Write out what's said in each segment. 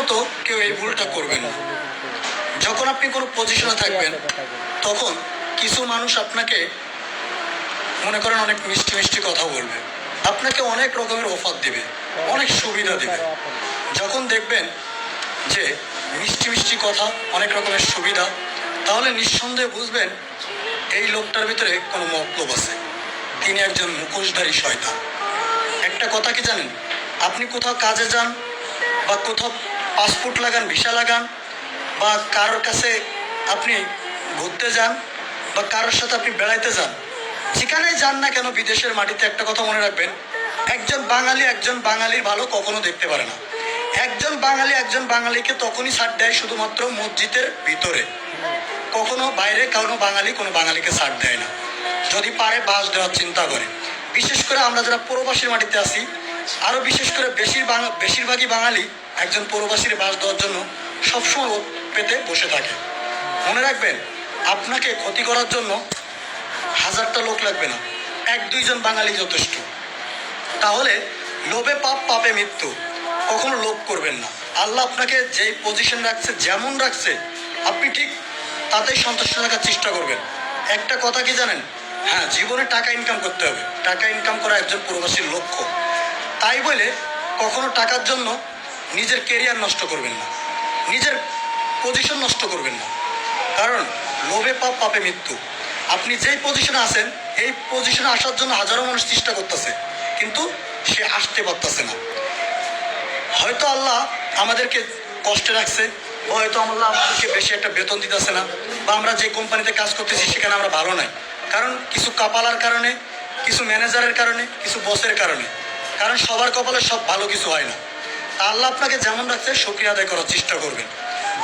প্রথমত কেউ এই ভুলটা করবেন না। যখন আপনি কোনো পজিশনে থাকবেন তখন কিছু মানুষ আপনাকে মনে করেন অনেক মিষ্টি মিষ্টি কথা বলবে, আপনাকে অনেক রকমের অফার দিবে, অনেক সুবিধা দিবে। যখন দেখবেন যে মিষ্টি মিষ্টি কথা, অনেক রকমের সুবিধা, তাহলে নিঃসন্দেহে বুঝবেন এই লোকটার ভিতরে কোনো মতলব আছে, তিনি একজন মুখোশধারী শয়তান। একটা কথা কি জানেন, আপনি কোথাও কাজে যান বা কোথাও পাসপোর্ট লাগান, ভিসা লাগান, বা কারোর কাছে আপনি ঘুরতে যান বা কারোর সাথে আপনি বেড়াইতে যান, যেখানেই যান না কেন বিদেশের মাটিতে একটা কথা মনে রাখবেন, একজন বাঙালির ভালো কখনো দেখতে পারে না। একজন বাঙালিকে তখনই ছাড় দেয় শুধুমাত্র মসজিদের ভিতরে, কখনো বাইরে কোনো বাঙালিকে ছাড় দেয় না। যদি পারে বাস দেওয়ার চিন্তা করে। বিশেষ করে আমরা যারা প্রবাসীর মাটিতে আছি, আরও বিশেষ করে বেশিরভাগই বাঙালি একজন প্রবাসীর বাস দেওয়ার জন্য সবসময় পেতে বসে থাকে। মনে রাখবেন, আপনাকে ক্ষতি করার জন্য হাজারটা লোক লাগবে না, এক দুইজন বাঙালি যথেষ্ট। তাহলে লোভে পাপ, পাপে মৃত্যু, কখনো লোভ করবেন না। আল্লাহ আপনাকে যেই পজিশন রাখছে, যেমন রাখছে, আপনি ঠিক তাতেই সন্তুষ্ট থাকার চেষ্টা করবেন। একটা কথা কি জানেন, হ্যাঁ, জীবনে টাকা ইনকাম করতে হবে, টাকা ইনকাম করা একজন প্রবাসীর লক্ষ্য। তাই বলে কখনো টাকার জন্য নিজের কেরিয়ার নষ্ট করবেন না, নিজের পজিশন নষ্ট করবেন না, কারণ লোভে পাপ, পাপে মৃত্যু। আপনি যেই পজিশনে আছেন, এই পজিশনে আসার জন্য হাজারো মানুষ চেষ্টা করতেছে, কিন্তু সে আসতে পারতেছে না। হয়তো আল্লাহ আমাদেরকে কষ্টে রাখছে, হয়তো আল্লাহ আমাদেরকে বেশি একটা বেতন দিতেছে না, বা আমরা যে কোম্পানিতে কাজ করতেছি সেখানে আমরা ভালো নাই, কারণ কিছু কপালার কারণে, কিছু ম্যানেজারের কারণে, কিছু বসের কারণে। কারণ সবার কপালে সব ভালো কিছু হয় না। তা আল্লাহ আপনাকে যেমন রাখছে শুকরিয়া আদায় করার চেষ্টা করবেন।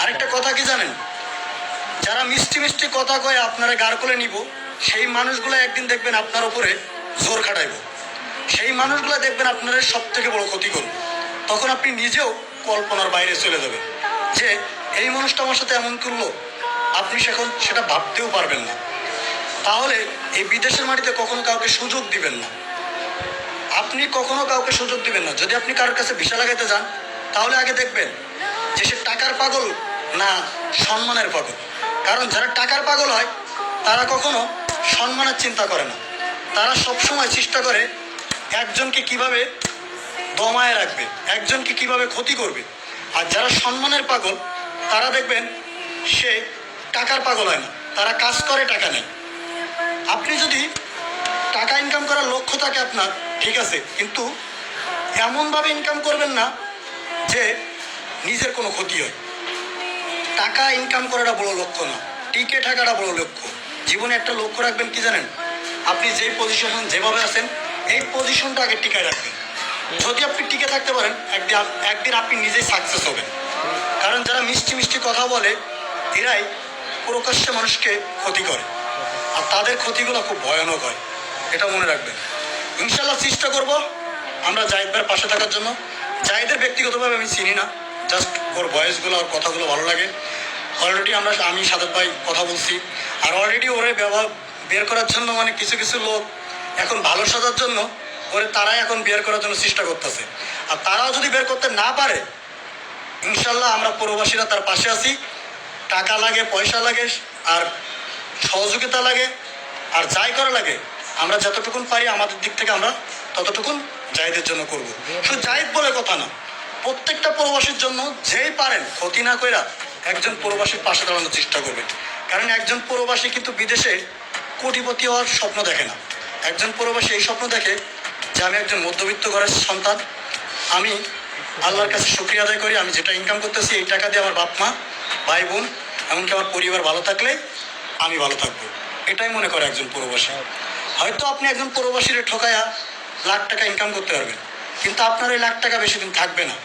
আরেকটা কথা কি জানেন, যারা মিষ্টি মিষ্টি কথা কয় আপনারা গাড় করে নিব, সেই মানুষগুলো একদিন দেখবেন আপনার উপরে জোর খাটাইব, সেই মানুষগুলো দেখবেন আপনার সব থেকে বড় ক্ষতি করবে। তখন আপনি নিজেও কল্পনার বাইরে চলে যাবেন যে এই মানুষটা আমার সাথে এমন করলো, আপনি সেটা ভাবতেও পারবেন না। তাহলে এই বিদেশের মাটিতে কখনো কাউকে সুযোগ দিবেন না, আপনি কখনো কাউকে সুযোগ দিবেন না। যদি আপনি কারোর কাছে ভিসা লাগাইতে যান, তাহলে আগে দেখবেন যে সে টাকার পাগল না সম্মানের পাগল। কারণ যারা টাকার পাগল হয় তারা কখনো সম্মানের চিন্তা করে না, তারা সবসময় চেষ্টা করে একজনকে কিভাবে দমায় রাখবে, একজনকে কিভাবে ক্ষতি করবে। আর যারা সম্মানের পাগল, তারা দেখবেন সে টাকার পাগল হয় না, তারা কাজ করে টাকা নেয়। আপনি যদি টাকা ইনকাম করার লক্ষ্য থাকে আপনার, ঠিক আছে, কিন্তু এমনভাবে ইনকাম করবেন না যে নিজের কোনো ক্ষতি হয়। টাকা ইনকাম করাটা বড় লক্ষ্য না, টিকে থাকাটা বড় লক্ষ্য। জীবনে একটা লক্ষ্য রাখবেন কি জানেন, আপনি যেই পজিশন যেভাবে আছেন, এই পজিশনটা আগে টিকায় রাখবেন। যদি আপনি টিকে থাকতে পারেন, একদিন আপনি নিজেই সাকসেস হবেন। কারণ যারা মিষ্টি মিষ্টি কথা বলে, এরাই প্রকাশ্যে মানুষকে ক্ষতি করে, আর তাদের ক্ষতিগুলো খুব ভয়ানক হয়, এটা মনে রাখবেন। ইনশাল্লাহ চেষ্টা করব আমরা জাহিদ ভাইয়ের পাশে থাকার জন্য। জাহিদের ব্যক্তিগতভাবে আমি চিনি না, জাস্ট ওর ভয়েসগুলো, ওর কথাগুলো ভালো লাগে। অলরেডি আমি সাদেক ভাই কথা বলছি, আর অলরেডি ওরে বের করার জন্য মানে কিছু কিছু লোক এখন ভালো সাজার জন্য তারাই এখন বের করার জন্য চেষ্টা করতেছে। আর তারাও যদি বের করতে না পারে, ইনশাল্লাহ আমরা প্রবাসীরা তার পাশে আছি। টাকা লাগে, পয়সা লাগে, আর সহযোগিতা লাগে, আর যাই করা লাগে আমরা যতটুকুন পারি আমাদের দিক থেকে আমরা ততটুকুন জাহিদের জন্য করব। শুধু জাহিদ বলে কথা না, প্রত্যেকটা প্রবাসীর জন্য যেই পারেন ক্ষতি না কইরা একজন প্রবাসীর পাশে দাঁড়ানোর চেষ্টা করবেন। কারণ একজন প্রবাসী কিন্তু বিদেশে কোটিপতি হওয়ার স্বপ্ন দেখে না। একজন প্রবাসী এই স্বপ্ন দেখে যে আমি একজন মধ্যবিত্ত ঘরের সন্তান, আমি আল্লাহর কাছে শুকরিয়া আদায় করি, আমি যেটা ইনকাম করতেছি এই টাকা দিয়ে আমার বাপ মা, ভাই বোন, এমনকি আমার পরিবার ভালো থাকলে আমি ভালো থাকবো, এটাই মনে করে একজন প্রবাসী। হয়তো আপনি একজন প্রবাসীর ঠকায়া লাখ টাকা ইনকাম করতে পারবেন, কিন্তু আপনার ওই লাখ টাকা বেশি দিন থাকবে না,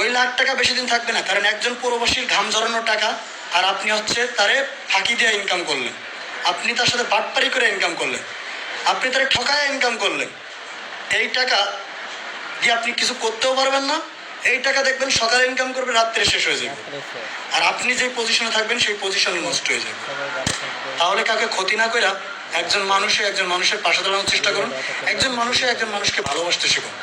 ওই লাখ টাকা বেশি দিন থাকবে না। কারণ একজন প্রবাসীর ঘাম ঝরানোর টাকা, আর আপনি তারে ফাঁকি দিয়ে ইনকাম করলেন, আপনি তার সাথে বাটপারি করে ইনকাম করলেন, আপনি তারে ঠকায় ইনকাম করলেন। এই টাকা দিয়ে আপনি কিছু করতেও পারবেন না, এই টাকা দেখবেন সকালে ইনকাম করবে, রাত্রে শেষ হয়ে যাবে, আর আপনি যে পজিশনে থাকবেন সেই পজিশনে নষ্ট হয়ে যাবে। তাহলে কাউকে ক্ষতি না করে একজন মানুষের পাশে দাঁড়ানোর চেষ্টা করুন, একজন মানুষকে ভালোবাসতে শিখুন।